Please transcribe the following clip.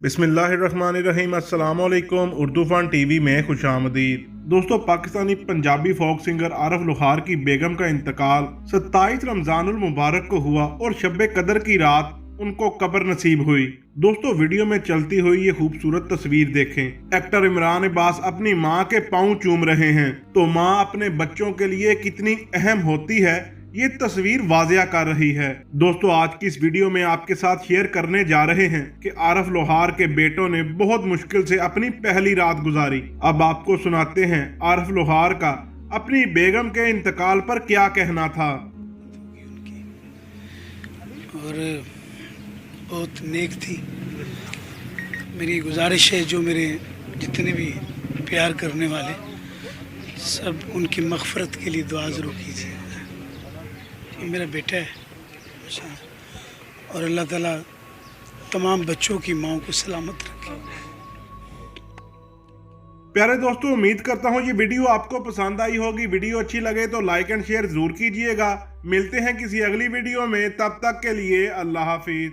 बिस्मिल्लाहिर्रहमानिर्रहीम अस्सलाम वालेकुम। उर्दू फन टीवी में खुशामदीद। दोस्तों, पाकिस्तानी पंजाबी फोक सिंगर आरफ लोहार की बेगम का इंतकाल 27 रमजानुल मुबारक को हुआ और शब कदर की रात उनको कब्र नसीब हुई। दोस्तों, वीडियो में चलती हुई ये खूबसूरत तस्वीर देखें। एक्टर इमरान अब्बास अपनी मां के पांव चूम रहे हैं, तो मां अपने बच्चों के लिए कितनी अहम होती है ये तस्वीर वाजिया कर रही है। दोस्तों, आज की इस वीडियो में आपके साथ शेयर करने जा रहे हैं कि आरफ लोहार के बेटों ने बहुत मुश्किल से अपनी पहली रात गुजारी। अब आपको सुनाते हैं आरफ लोहार का अपनी बेगम के इंतकाल पर क्या कहना था। और बहुत नेक थी। मेरी गुजारिश है, जो मेरे जितने भी प्यार करने वाले सब उनकी मग़फ़रत के लिए दुआ ज़रूर कीजिए। ये मेरा बेटा है और अल्लाह ताला तमाम बच्चों की माओं को सलामत रखे। प्यारे दोस्तों, उम्मीद करता हूँ ये वीडियो आपको पसंद आई होगी। वीडियो अच्छी लगे तो लाइक एंड शेयर जरूर कीजिएगा। मिलते हैं किसी अगली वीडियो में, तब तक के लिए अल्लाह हाफिज।